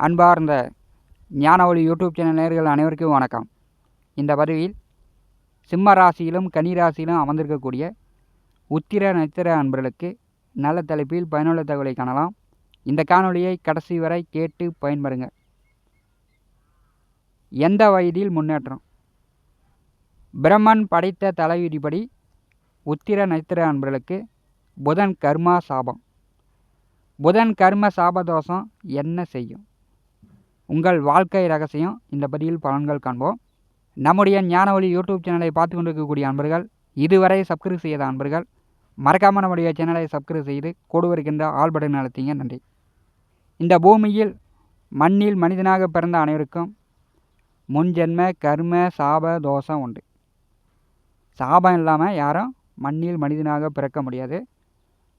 அன்பார்ந்த ஞானஒளி YouTube channel நேயர்கள் அனைவருக்கும் வணக்கம். இந்த பதிவில் சிம்ம ராசியிலும் கன்னி ராசியிலும் அமர்ந்திருக்கக்கூடிய உத்திர நட்சத்திர அன்பர்களுக்கு நல்ல தலைப்பில் பயனுள்ள தகவலை காணலாம். இந்த காணொளியை கடைசி வரை கேட்டு பயன்பெறுங்க. எந்த வயதில் முன்னேற்றம்? பிரம்மன் படைத்த தலைவிதிப்படி உத்திர நட்சத்திர அன்பர்களுக்கு புதன் கர்மா சாபம். புதன் கர்ம சாபதோஷம் என்ன செய்யும்? உங்கள் வாழ்க்கை ரகசியம் இந்த பதிவில் பலன்கள் காண்போம். நம்முடைய ஞானஒளி யூடியூப் சேனலை பார்த்து கொண்டிருக்கக்கூடிய அன்பர்கள், இதுவரை சப்ஸ்கிரைப் செய்யாத அன்பர்கள் மறக்காமல் நம்முடைய சேனலை சப்ஸ்கிரைப் செய்து கூட வருகின்ற ஆல் பட்டன் அழுத்திங்க. நன்றி. இந்த பூமியில் மண்ணில் மனிதனாக பிறந்த அனைவருக்கும் முன்ஜென்ம கர்ம சாப தோஷம் உண்டு. சாபம் இல்லாமல் யாரும் மண்ணில் மனிதனாக பிறக்க முடியாது.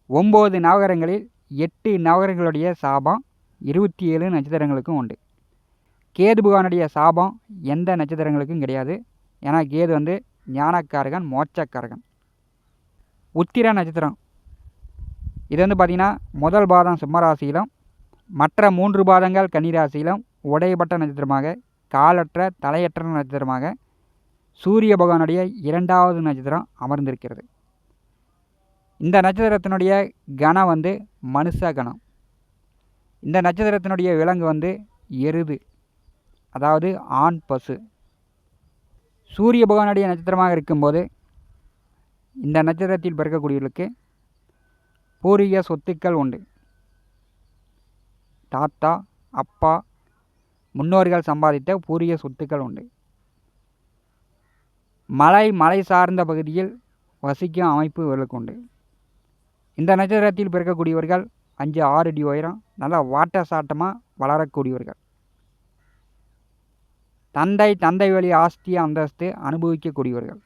9 நவகரங்களில் 8 நவகரங்களுடைய சாபம் 27 நட்சத்திரங்களுக்கும் உண்டு. கேது பகவானுடைய சாபம் எந்த நட்சத்திரங்களுக்கும் கிடையாது. ஏன்னா கேது ஞானக்காரகன், மோட்சக்காரகன். உத்திர நட்சத்திரம் இது பார்த்திங்கன்னா முதல் பாதம் சிம்மராசியிலும் மற்ற 3 பாதங்கள் கன்னிராசியிலும் உடையப்பட்ட நட்சத்திரமாக, காலற்ற தலையற்ற நட்சத்திரமாக சூரிய பகவானுடைய 2வது நட்சத்திரம் அமர்ந்திருக்கிறது. இந்த நட்சத்திரத்தினுடைய கணம் மனுஷ கணம். இந்த நட்சத்திரத்தினுடைய விலங்கு எருது, அதாவது ஆண் பசு. சூரிய பகவானுடைய நட்சத்திரமாக இருக்கும்போது இந்த நட்சத்திரத்தில் பிறக்கக்கூடியவர்களுக்கு பூர்வீக சொத்துக்கள் உண்டு. தாத்தா, அப்பா, முன்னோர்கள் சம்பாதித்த பூர்வீக சொத்துக்கள் உண்டு. மலை சார்ந்த பகுதியில் வசிக்கும் அமைப்பு இவர்களுக்கு உண்டு. இந்த நட்சத்திரத்தில் பிறக்கக்கூடியவர்கள் 5-6 அடி உயரம், நல்லா வாட்ட சாட்டமாக வளரக்கூடியவர்கள். தந்தை வழி ஆஸ்தி அந்தஸ்து அனுபவிக்கக்கூடியவர்கள்.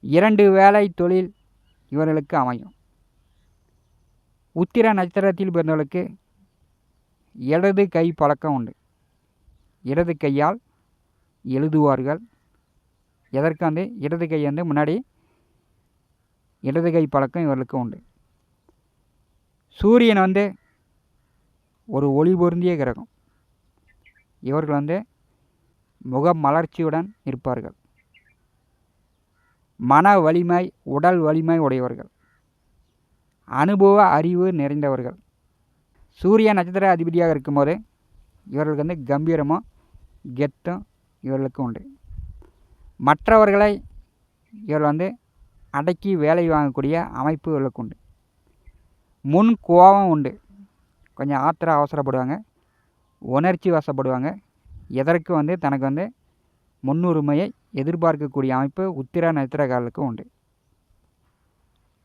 2 வேலை தொழில் இவர்களுக்கு அமையும். உத்திர நட்சத்திரத்தில் பிறந்தவர்களுக்கு இடது கை பழக்கம் உண்டு. இடது கையால் எழுதுவார்கள். எதற்கு இடது கை முன்னாடி இடது கை பழக்கம் இவர்களுக்கு உண்டு. சூரியன் ஒரு ஒளி பொருந்திய கிரகம். இவர்கள் முக மலர்ச்சியுடன் இருப்பார்கள். மன வலிமை, உடல் வலிமை உடையவர்கள். அனுபவ அறிவு நிறைந்தவர்கள். சூரிய நட்சத்திர அதிபதியாக இருக்கும்போது இவர்களுக்கு கம்பீரமும் கெத்தும் இவர்களுக்கு உண்டு. மற்றவர்களை இவர்கள் அடக்கி வேலை வாங்கக்கூடிய அமைப்பு இவர்களுக்கு உண்டு. முன் கோபம் உண்டு. கொஞ்சம் ஆத்திர அவசரப்படுவாங்க, உணர்ச்சி வசப்படுவாங்க. எதற்கு தனக்கு முன்னுரிமையை எதிர்பார்க்கக்கூடிய அமைப்பு உத்திர நட்சத்திரக்காரர்களுக்கு உண்டு.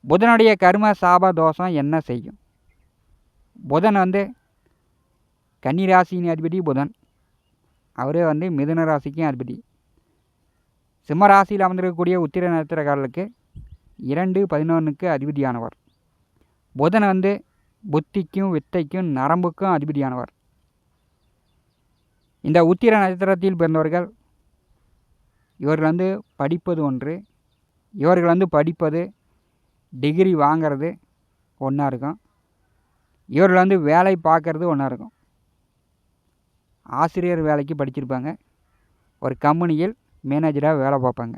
புதனுடைய கர்ம சாப தோஷம் என்ன செய்யும்? புதன் கன்னி ராசியின் அதிபதி புதன். அவரே மிதுன ராசிக்கும் அதிபதி. சிம்ம ராசியில் அமர்ந்திருக்கக்கூடிய உத்திர நட்சத்திரக்காரர்களுக்கு 2-11க்கு அதிபதியானவர். புதன் புத்திக்கும் வித்தைக்கும் நரம்புக்கும் அதிபதியானவர். இந்த உத்திர நட்சத்திரத்தில் பிறந்தவர்கள் இவர்கள் படிப்பது ஒன்று. இவர்கள் படிப்பது, டிகிரி வாங்கிறது ஒன்றா இருக்கும். இவர்கள் வேலை பார்க்குறது ஒன்றா இருக்கும். ஆசிரியர் வேலைக்கு படிச்சிருப்பாங்க. ஒரு கம்பெனியில் மேனேஜராக வேலை பார்ப்பாங்க.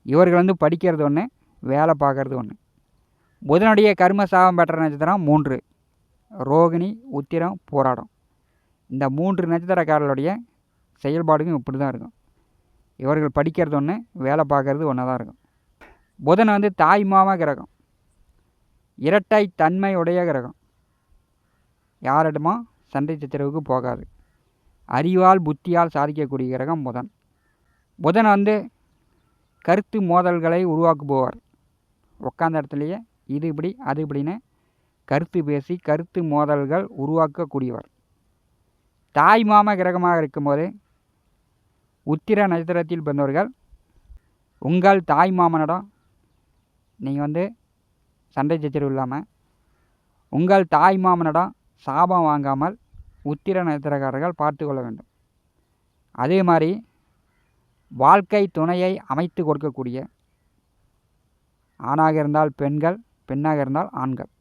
இவர்கள் படிக்கிறது ஒன்று, வேலை பார்க்குறது ஒன்று. புதனுடைய கர்ம சாபம் பெற்ற நட்சத்திரம் 3: ரோகிணி, உத்திரம், போராடம். இந்த 3 நட்சத்திரக்காரர்களுடைய செயல்பாடுக்கும் இப்படி தான் இருக்கும். இவர்கள் படிக்கிறது ஒன்று, வேலை பார்க்குறது ஒன்றா தான் இருக்கும். புதன் தாய் மாமா கிரகம். இரட்டை தன்மை உடைய கிரகம். யாரிடமோ சண்டை சச்சரவுக்கு போகாது. அறிவால் புத்தியால் சாதிக்கக்கூடிய கிரகம் புதன். புதன் கருத்து மோதல்களை உருவாக்குபவர். உட்காந்த இடத்துலையே இது இப்படி அது இப்படின்னு கருத்து பேசி கருத்து மோதல்கள் உருவாக்கக்கூடியவர். தாய் மாம கிரகமாக இருக்கும்போது உத்திர நட்சத்திரத்தில் பிறந்தவர்கள் உங்கள் தாய் மாமனிடம் நீங்கள் சண்டை சச்சரவு இல்லாமல், உங்கள் தாய் மாமனிடம் சாபம் வாங்காமல் உத்திர நட்சத்திரக்காரர்கள் பார்த்து கொள்ள வேண்டும். அதே மாதிரி வாழ்க்கை துணையை அமைத்து கொடுக்கக்கூடிய, ஆணாக இருந்தால் பெண்கள், பெண்ணாக இருந்தால் ஆண்கள்,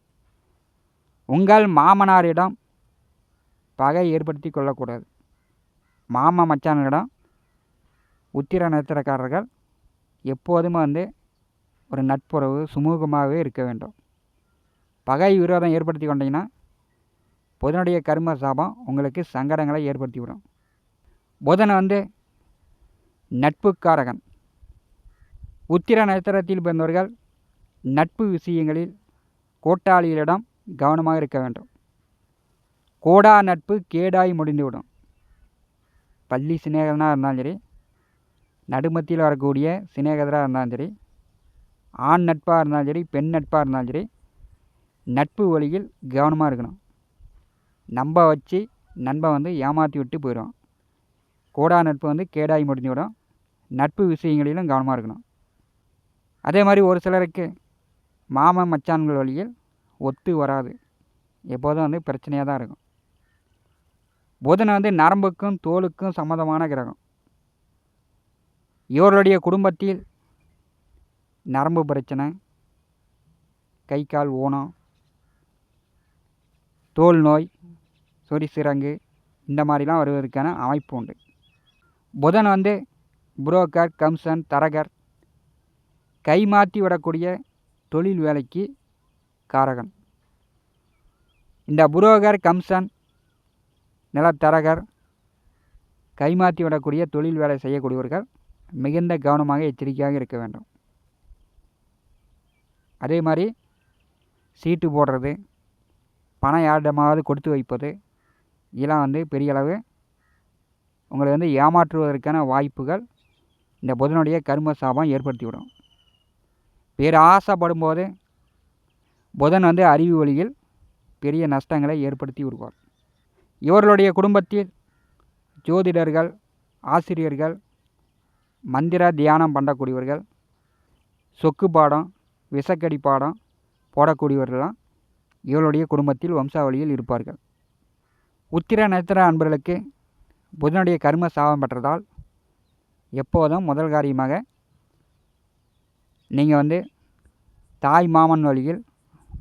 உங்கள் மாமனாரிடம் பகை ஏற்படுத்தி கொள்ளக்கூடாது. மாமா மச்சான்களிடம் உத்திர நட்சத்திரக்காரர்கள் எப்போதுமே வந்து ஒரு நட்புறவு சுமூகமாகவே இருக்க வேண்டும். பகை விரோதம் ஏற்படுத்தி கொண்டீங்கன்னா புதனுடைய கர்ம சாபம் உங்களுக்கு சங்கடங்களை ஏற்படுத்திவிடும். புதன் வந்து நட்புக்காரகன். உத்திர நட்சத்திரத்தில் பிறந்தவர்கள் நட்பு விஷயங்களில் கூட்டாளிகளிடம் கவனமாக இருக்க வேண்டும். கோடா நட்பு கேடாய் முடிந்துவிடும். பள்ளி சிநேகிதனாக இருந்தாலும் சரி, நடுமத்தியில் வரக்கூடிய சிநேகிதராக இருந்தாலும் சரி, ஆண் நட்பாக இருந்தாலும் சரி, பெண் நட்பாக இருந்தாலும் சரி, நட்பு வழியில் கவனமாக இருக்கணும். நம்ப வச்சு நண்பன் வந்து ஏமாற்றி விட்டு போயிடுவான். கோடா நட்பு வந்து கேடாய் முடிந்துவிடும். நட்பு விஷயங்களிலும் கவனமாக இருக்கணும். அதே மாதிரி ஒரு சிலருக்கு மாமன் மச்சான்கள் வழியில் ஒத்து வராது. எப்போதும் வந்து பிரச்சனையாக தான் இருக்கும். புதன் வந்து நரம்புக்கும் தோலுக்கும் சம்மந்தமான கிரகம். இவர்களுடைய குடும்பத்தில் நரம்பு பிரச்சனை, கை கால் ஊனம், தோல் நோய், சொரிசிரங்கு இந்த மாதிரிலாம் வருவதற்கான அமைப்பு உண்டு. புதன் வந்து புரோக்கர், கம்சன், தரகர், கை மாற்றி விடக்கூடிய தொழில் வேலைக்கு காரகன். இந்த புரோக்கர், கம்சன், நிலத்தரகர், கைமாற்றி விடக்கூடிய தொழில் வேலை செய்யக்கூடியவர்கள் மிகுந்த கவனமாக எச்சரிக்கையாக இருக்க வேண்டும். அதே மாதிரி சீட்டு போடுறது, பணம் யாரிடமாவது கொடுத்து வைப்பது, இதெல்லாம் வந்து பெரிய அளவு உங்களை வந்து ஏமாற்றுவதற்கான வாய்ப்புகள் இந்த புதனுடைய கர்ம சாபம் ஏற்படுத்திவிடும். வேறு ஆசைப்படும் போது புதன் வந்து அறிவு வழியில் பெரிய நஷ்டங்களை ஏற்படுத்தி விடுவார். இவர்களுடைய குடும்பத்தில் ஜோதிடர்கள், ஆசிரியர்கள், மந்திர தியானம் பண்ணக்கூடியவர்கள், சொக்கு பாடம், விஷக்கடி பாடம் போடக்கூடியவர்கள்லாம் இவர்களுடைய குடும்பத்தில் வம்சாவளியில் இருப்பார்கள். உத்திர நட்சத்திர அன்பர்களுக்கு புதனுடைய கர்ம சாபம் பெற்றதால் எப்போதும் முதல் காரியமாக நீங்கள் வந்து தாய் மாமன் வழியில்,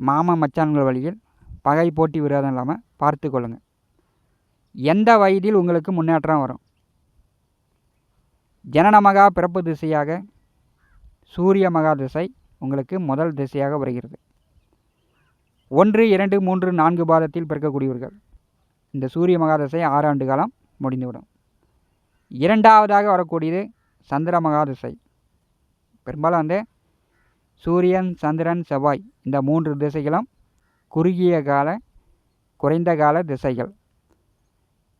மாமன் மச்சான்கள் வழியில் பகை போட்டி விரோதம் இல்லாமல் பார்த்து கொள்ளுங்கள். எந்த வயதில் உங்களுக்கு முன்னேற்றம் வரும்? ஜனன மகா பிறப்பு திசையாக சூரிய மகா திசை உங்களுக்கு முதல் திசையாக வருகிறது. 1, 2, 3, 4 பாதத்தில் பிறக்கக்கூடியவர்கள் இந்த சூரிய மகா திசை 6 ஆண்டு காலம் முடிந்துவிடும். இரண்டாவதாக வரக்கூடியது சந்திர மகா திசை. பெரும்பாலும் வந்து சூரியன், சந்திரன், செவ்வாய் இந்த 3 திசைகளும் குறுகிய கால, குறைந்த கால திசைகள்.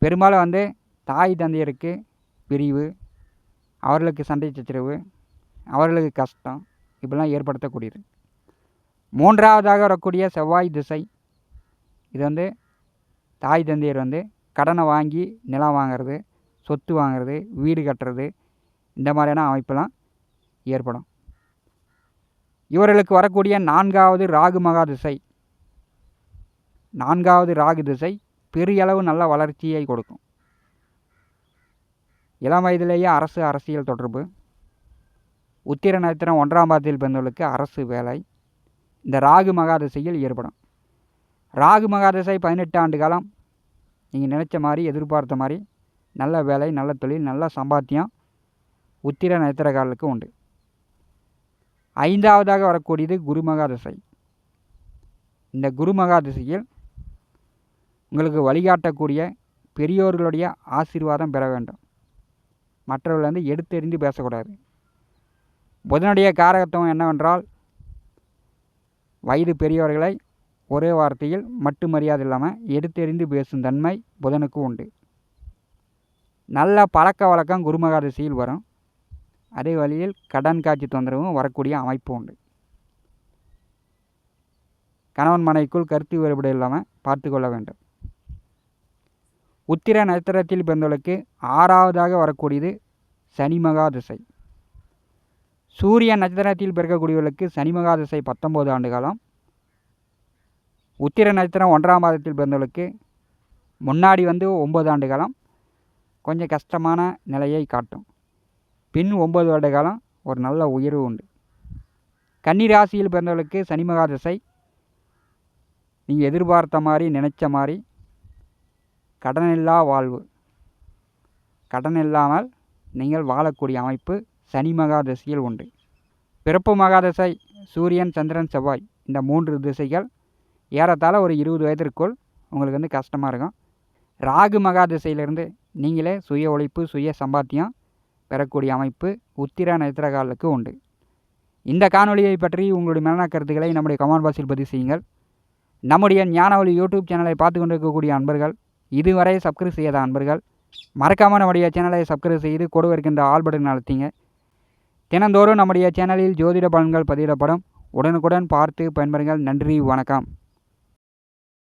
பெரும்பாலும் வந்து தாய் தந்தையருக்கு பிரிவு, அவர்களுக்கு சண்டை சச்சரவு, அவர்களுக்கு கஷ்டம் இப்படிலாம் ஏற்படுத்தக்கூடியது. மூன்றாவதாக வரக்கூடிய செவ்வாய் திசை. இது வந்து தாய் தந்தையர் வந்து கடனை வாங்கி நிலம் வாங்கிறது, சொத்து வாங்கிறது, வீடு கட்டுறது இந்த மாதிரியான அமைப்பெல்லாம் ஏற்படும். இவர்களுக்கு வரக்கூடிய 4வது ராகு மகா திசை. 4வது ராகு திசை பெரிய அளவு நல்ல வளர்ச்சியை கொடுக்கும். இளம் வயதிலேயே அரசியல் தொடர்பு. உத்திர நட்சத்திரம் 1ஆம் பாதத்தில் பிறந்தவர்களுக்கு அரசு வேலை இந்த ராகு மகா திசையில் ஏற்படும். ராகு மகா திசை 18 ஆண்டு காலம் நீங்கள் நினச்ச மாதிரி, எதிர்பார்த்த மாதிரி நல்ல வேலை, நல்ல தொழில், நல்ல சம்பாத்தியம் உத்திர நட்சத்திரக்காரர்களுக்கு உண்டு. 5ஆவதாக வரக்கூடியது குரு மகா திசை. இந்த குரு மகா திசையில் உங்களுக்கு வழிகாட்டக்கூடிய பெரியோர்களுடைய ஆசீர்வாதம் பெற வேண்டும். மற்றவர்கள் வந்து எடுத்தெறிந்து பேசக்கூடாது. புதனுடைய காரகத்துவம் என்னவென்றால் வயது பெரியவர்களை ஒரே வார்த்தையில் மட்டு மரியாதை இல்லாமல் எடுத்தெறிந்து பேசும் தன்மை புதனுக்கு உண்டு. நல்ல பழக்க வழக்கம் குருமகா திசையில் வரும். அதே வழியில் கடன் காட்சி தொந்தரவும் வரக்கூடிய அமைப்பு உண்டு. கணவன் மனைவிக்குள் கருத்து வேறுபாடு இல்லாமல் பார்த்து கொள்ள வேண்டும். உத்திர நட்சத்திரத்தில் பிறந்தவர்களுக்கு 6ஆவதாக வரக்கூடியது சனி மகா திசை. சூரிய நட்சத்திரத்தில் பிறக்கக்கூடியவர்களுக்கு சனி மகா திசை 19 ஆண்டு காலம். உத்திர நட்சத்திரம் 1ஆம் பாதத்தில் பிறந்தவர்களுக்கு முன்னாடி வந்து 9 ஆண்டு காலம் கொஞ்சம் கஷ்டமான நிலையை காட்டும். பின் 9 வருட காலம் ஒரு நல்ல உயர்வு உண்டு. கன்னி ராசியில் பிறந்தவர்களுக்கு சனி மகா திசை நீங்கள் எதிர்பார்த்த மாதிரி, நினச்ச மாதிரி கடனில்லா வாழ்வு. கடன் இல்லாமல் நீங்கள் வாழக்கூடிய அமைப்பு சனி மகா திசையில் உண்டு. பிறப்பு மகா திசை சூரியன், சந்திரன், செவ்வாய் இந்த 3 திசைகள் ஏறத்தாழ ஒரு 20 வயதிற்குள் உங்களுக்கு கஷ்டமாக இருக்கும். ராகு மகா திசையிலிருந்து நீங்களே சுய உழைப்பு, சுய சம்பாத்தியம் பெறக்கூடிய அமைப்பு உத்திர நட்சத்திரக்காரர்களுக்கு உண்டு. இந்த காணொலியை பற்றி உங்களுடைய மேலான கருத்துக்களை நம்முடைய கமெண்ட் பாக்ஸில் பதிவு செய்யுங்கள். நம்முடைய ஞானவழி யூடியூப் சேனலை பார்த்து கொண்டிருக்கக்கூடிய அன்பர்கள், இதுவரை சப்ஸ்கிரைப் செய்யாத அன்பர்கள் மறக்காமல் நம்முடைய சேனலை சப்ஸ்கிரைப் செய்து கூட இருக்கின்ற ஆல் பட்டன் அழுத்திங்க. தினந்தோறும் நம்முடைய சேனலில் ஜோதிட பலன்கள் பதிவிடப்படும். உடனுக்குடன் பார்த்து பயன்பெறுங்கள். நன்றி, வணக்கம்.